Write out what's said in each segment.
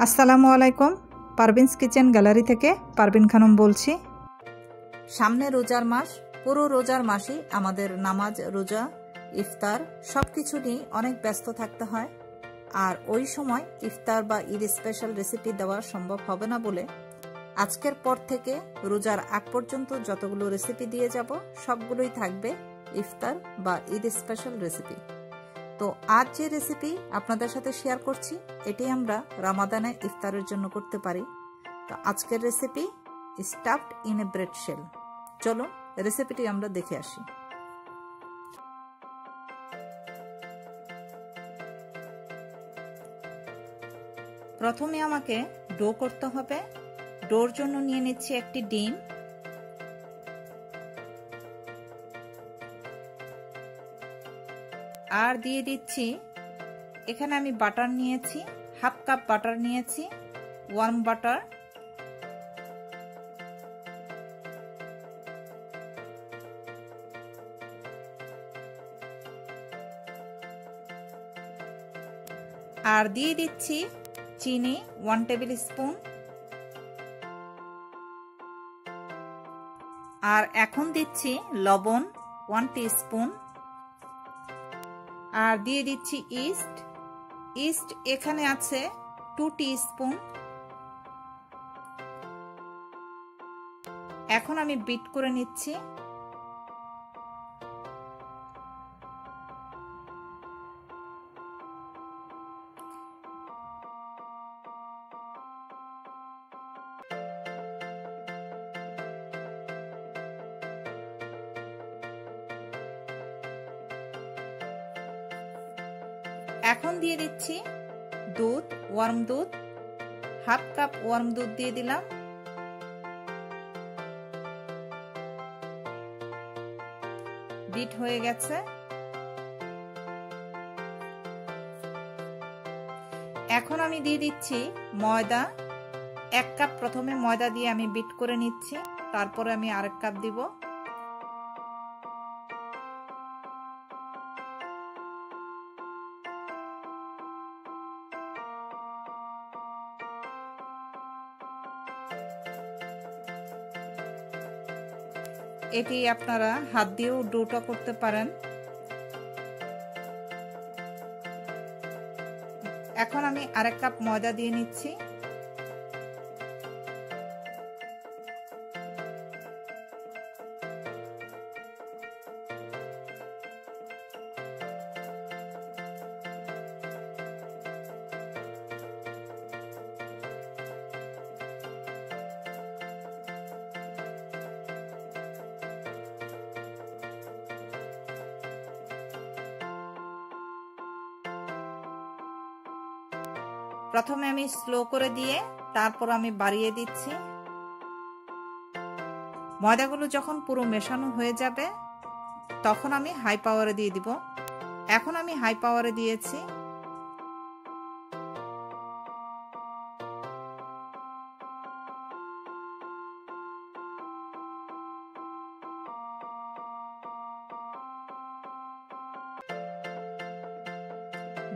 আসসালামু আলাইকুম। Parveen's kitchen gallery থেকে পারভিন খানম বলছি। সামনে রোজার মাস, পুরো রোজার মাসই আমাদের নামাজ, রোজা, ইফতার সবকিছু নিয়ে অনেক ব্যস্ত থাকতে হয়। আর ওই সময় ইফতার বা ঈদ স্পেশাল রেসিপি দেওয়া সম্ভব হবে না বলে আজকের পর থেকে রোজার আগ পর্যন্ত যতগুলো রেসিপি দিয়ে যাব সবগুলোই থাকবে ইফতার বা ঈদ স্পেশাল রেসিপি। তো আজ যে রেসিপি আপনাদের সাথে শেয়ার করছি এটি আমরা রমাদানে ইফতারের জন্য করতে পারি। তো আজকের recipe stuffed in a bread shell. চলুন রেসিপিটি আমরা দেখে আসি। প্রথমে আমাকে ডো করতে হবে। ডোর জন্য নিয়ে নিচ্ছি একটি ডিম, আর দিয়ে দিচ্ছি এখানে আমি বাটার নিয়েছি, হাফ কাপ বাটার নিয়েছি, ওয়ার্ম বাটার। আর দিয়ে দিচ্ছি চিনি 1 টেবিল স্পুন। আর এখন দিচ্ছি লবণ 1 টিস্পুন। আর দিয়ে দিচ্ছি ইস্ট এখানে আছে 2 টিস্পুন। এখন আমি বিট করে নিচ্ছি। এখন দিয়ে দিচ্ছি দুধ, ওয়ার্ম দুধ, হাফ কাপ ওয়ার্ম দুধ দিয়ে দিলাম। বিট হয়ে গেছে। এখন আমি দিয়ে দিচ্ছি ময়দা 1 কাপ। প্রথমে ময়দা দিয়ে আমি বিট করে নিচ্ছি, তারপরে আমি আরেক কাপ দিব। এটি আপনারা হাত দিয়েও ডোটা করতে পারেন। এখন আমি আরেক কাপ ময়দা দিয়ে নিচ্ছি। প্রথমে আমি স্লো করে দিয়ে তারপর আমি বাড়িয়ে দিচ্ছি। ময়দাগুলো যখন পুরো মেশানো হয়ে যাবে তখন আমি হাই পাওয়ারে দিয়ে দিব। এখন আমি হাই পাওয়ারে দিয়েছি।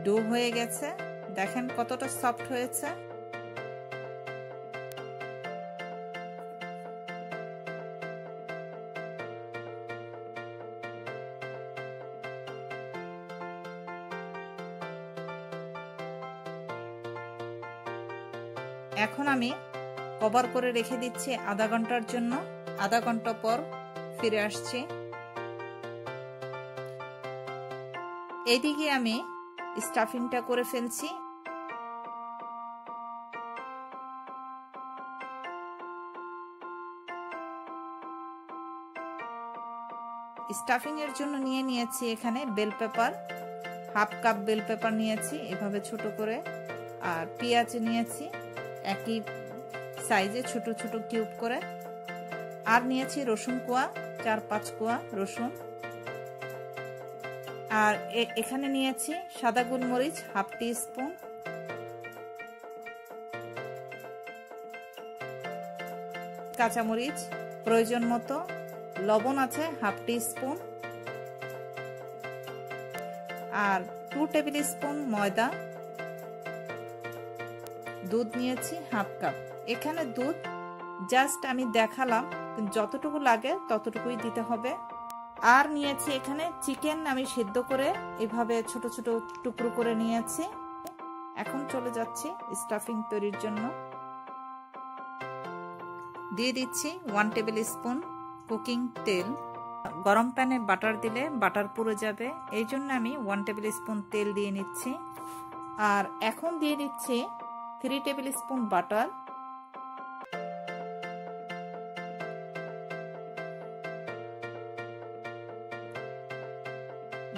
ডো হয়ে গেছে, দেখেন কতটা সফট হয়েছে। এখন আমি কভার করে রেখে দিচ্ছি আধা ঘন্টার জন্য। আধা ঘন্টা পর ফিরে আসছি। এইদিকে আমি স্টাফিংটা করে ফেলছি। স্টাফিং এর জন্য নিয়ে নিয়েছি এখানে bell pepper, half cup bell pepper নিয়েছি এভাবে ছোট করে। আর পেঁয়াজ নিয়েছি একই সাইজে ছোট ছোট কিউব করে। আর নিয়েছি রসুন কোয়া 4-5 কোয়া রসুন। আর এখানে নিয়েছি সাদা গোলমরিচ হাফ টিস্পুন। কাঁচামরিচ প্রয়োজন মতো, লবণ আছে হাফ টিস্পুন। আর 2 টেবিল স্পুন ময়দা, দুধ নিয়েছি হাফ কাপ। এখানে দুধ জাস্ট আমি দেখালাম, যতটুকু লাগে ততটুকুই দিতে হবে। আর নিয়েছি এখানে চিকেন, আমি সিদ্ধ করে এভাবে ছোট ছোট টুকরো করে নিয়েছি। এখন চলে যাচ্ছি স্টাফিং তৈরির জন্য। দিয়ে দিচ্ছি 1 টেবিল স্পুন কুকিং তেল। গরম প্যানে বাটার দিলে বাটার পুড়ে যাবে, এই জন্য আমি 1 টেবিল স্পুন তেল দিয়ে নিচ্ছি। আর এখন দিয়ে দিচ্ছি 3 table spoon butter.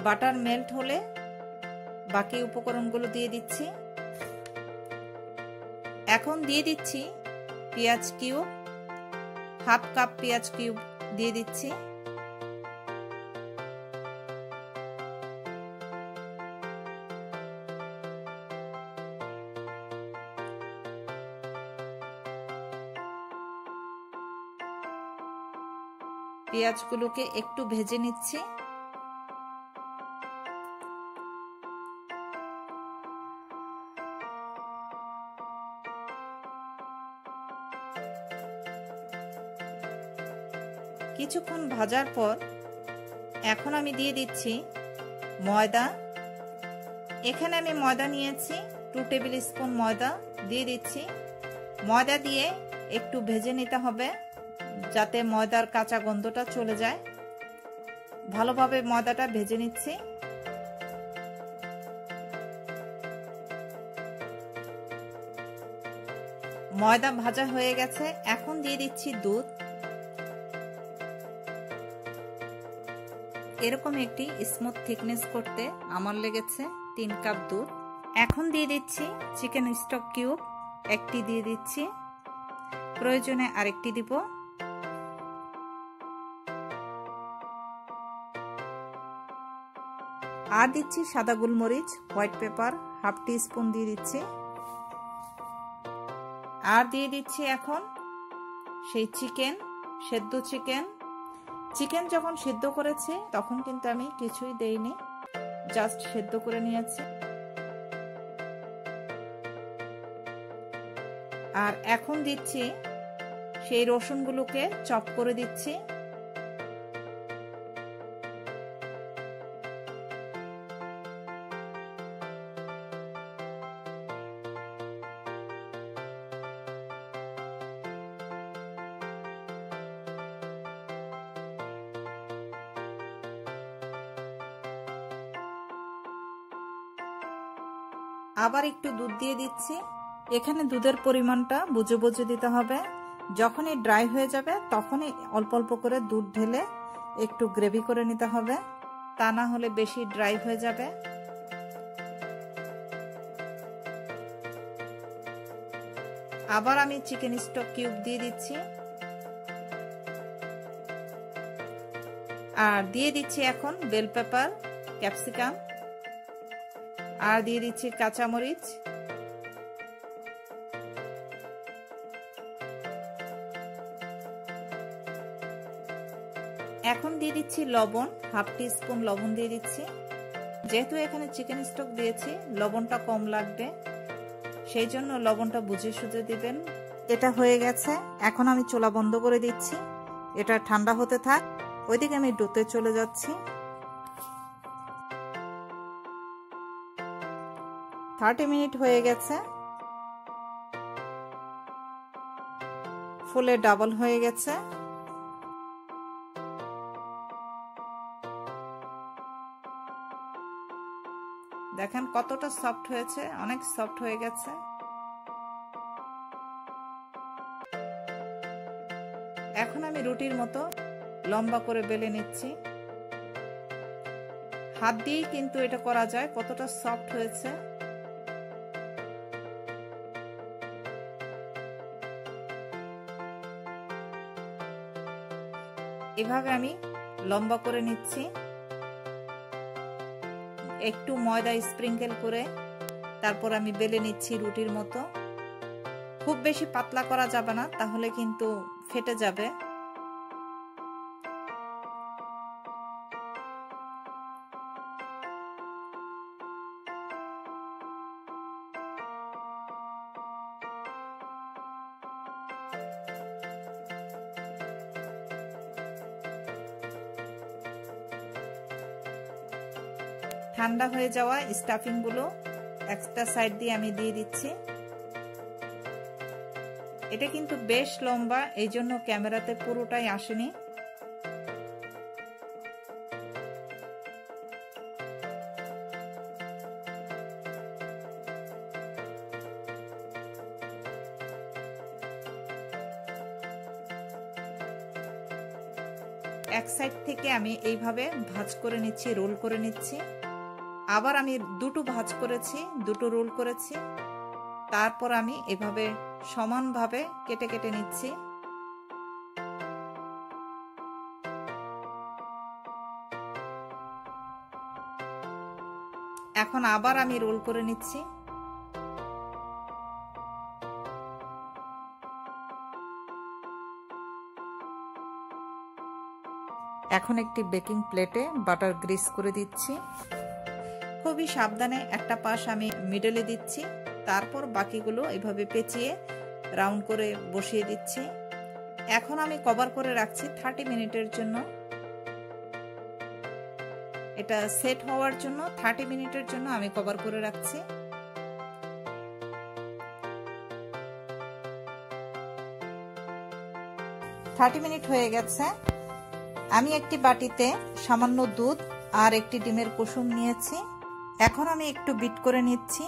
Butter melt হলে বাকি উপকরণগুলো দিয়ে দিচ্ছি। এখন দিয়ে দিচ্ছি পেঁয়াজ কিউব, হাফ কাপ পেঁয়াজ কিউব দিয়ে দিচ্ছি। পেঁয়াজগুলোকে একটু ভেজে নিচ্ছি। কিছুক্ষণ ভাজার পর এখন আমি দিয়ে দিচ্ছি ময়দা। এখানে আমি ময়দা নিয়েছি 2 টেবিল স্পুন ময়দা দিয়ে দিচ্ছি। ময়দা দিয়ে একটু ভেজে নিতে হবে যাতে ময়দার কাঁচা গন্ধটা চলে যায়। ভালোভাবে ময়দাটা ভেজে নিচ্ছি। ময়দা ভাজা হয়ে গেছে, এখন দিয়ে দিচ্ছি দুধ। এরকম একটি স্মুথ থিকনেস করতে আমার লেগেছে 3 কাপ দুধ। এখন দিয়ে দিচ্ছি চিকেন স্টক কিউব, একটি দিয়ে দিচ্ছি, প্রয়োজনে আরেকটি দিব। আর দিচ্ছি সাদা গোলমরিচ, হোয়াইট পেপার হাফ টি স্পুন দিয়ে দিচ্ছি। আর দিয়ে দিচ্ছি এখন সেই চিকেন, সেদ্ধ চিকেন। চিকেন যখন সেদ্ধ করেছি তখন কিন্তু আমি কিছুই দেইনি, জাস্ট সেদ্ধ করে নিয়েছি। আর এখন দিচ্ছি সেই রসুনগুলোকে চপ করে দিচ্ছি। আবার একটু দুধ দিয়ে দিচ্ছি। এখানে দুধের পরিমাণটা বুঝে বুঝে দিতে হবে। যখনই ড্রাই হয়ে যাবে তখনই অল্প অল্প করে দুধ ঢেলে একটু গ্রেভি করে নিতে হবে, তা না হলে বেশি ড্রাই হয়ে যাবে। আবার আমি চিকেন স্টক কিউব দিয়ে দিচ্ছি। আর দিয়ে দিচ্ছি এখন বেল পেপার, ক্যাপসিকাম, আর দিয়ে দিচ্ছি কাঁচামরিচ। এখন দিয়ে দিচ্ছি লবণ, হাফ টি স্পুন লবণ দিয়ে দিচ্ছি। যেহেতু এখানে চিকেন স্টক দিয়েছি লবণটা কম লাগবে, সেই জন্য লবণটা বুঝে সুঝে দিবেন। এটা হয়ে গেছে, এখন আমি চুলা বন্ধ করে দিচ্ছি। এটা ঠান্ডা হতে থাক, ওইদিকে আমি ডোতে চলে যাচ্ছি। 30 মিনিট হয়ে গেছে, ফুলে ডাবল হয়ে গেছে। দেখেন কতটা সফট হয়েছে, অনেক সফট হয়ে গেছে। এখন আমি রুটির মতো লম্বা করে বেলে নিচ্ছি। হাত দিয়েই কিন্তু এটা করা যায়, কতটা সফট হয়েছে। এভাবে আমি লম্বা করে নিচ্ছি, একটু ময়দা স্প্রিঙ্কেল করে তারপর আমি বেলে নিচ্ছি রুটির মতো। খুব বেশি পাতলা করা যাবে না, তাহলে কিন্তু ফেটে যাবে। ঠান্ডা হয়ে যাওয়া স্টাফিংগুলো একটা সাইড দিয়ে আমি দিয়ে দিচ্ছি। এটা কিন্তু বেশ লম্বা, এই জন্য ক্যামেরাতে পুরোটাই আসেনি। এক সাইড থেকে আমি এইভাবে ভাঁজ করে নিচ্ছি, রোল করে নিচ্ছি। আবার আমি দুটো ভাঁজ করেছি, দুটো রোল করেছি। তারপর আমি এভাবে সমানভাবে কেটে কেটে নিচ্ছি। এখন আবার আমি রোল করে নিচ্ছি। এখন একটি বেকিং প্লেটে বাটার গ্রিস করে দিচ্ছি। খুবই সাবধানে একটা পাশ আমি মিডলে দিচ্ছি, তারপর বাকিগুলো এভাবে পেঁচিয়ে রাউন্ড করে বসিয়ে দিচ্ছি। এখন আমি কভার করে রাখছি 30 মিনিটের জন্য। এটা সেট হওয়ার জন্য 30 মিনিটের জন্য আমি কভার করে রাখছি। থার্টি মিনিট হয়ে গেছে। আমি একটি বাটিতে সামান্য দুধ আর একটি ডিমের কুসুম নিয়েছি। এখন আমি একটু বিট করে নিচ্ছি।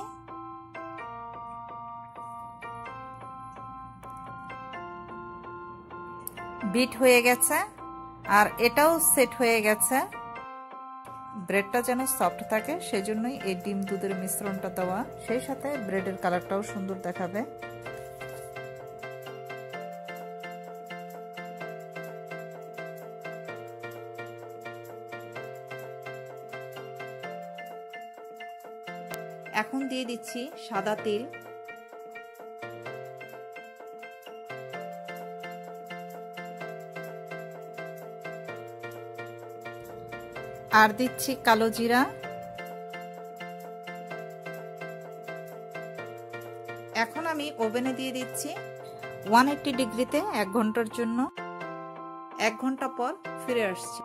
বিট হয়ে গেছে আর এটাও সেট হয়ে গেছে। ব্রেডটা যেন সফট থাকে সেজন্যই এই ডিম দুধের মিশ্রণটা দেওয়া, সেই সাথে ব্রেডের কালারটাও সুন্দর দেখাবে। এখন দিয়ে দিচ্ছি সাদা তিল। আর দিচ্ছি কালো জিরা। এখন আমি ওভেনে দিয়ে দিচ্ছি 180 ডিগ্রিতে 1 ঘন্টার জন্য। 1 ঘন্টা পর ফিরে আসছি।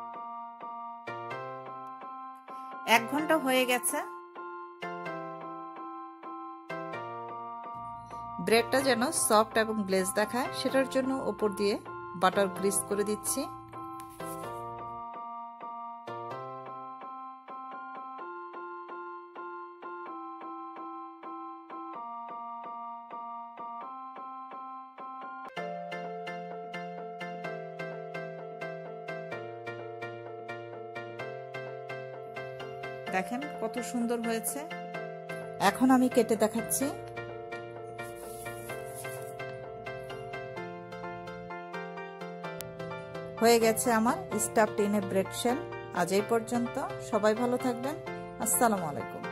1 ঘন্টা হয়ে গেছে। ব্রেডটা যেন সফট এবং গ্লেজ দেখায় সেটার জন্য উপর দিয়ে বাটার গ্রিস করে দিচ্ছি। দেখেন কত সুন্দর হয়েছে। এখন আমি কেটে দেখাচ্ছি। হয়ে গেছে আমার stuffed in a bread shell. আজ এই পর্যন্ত। সবাই ভালো থাকবেন। আসসালামু আলাইকুম।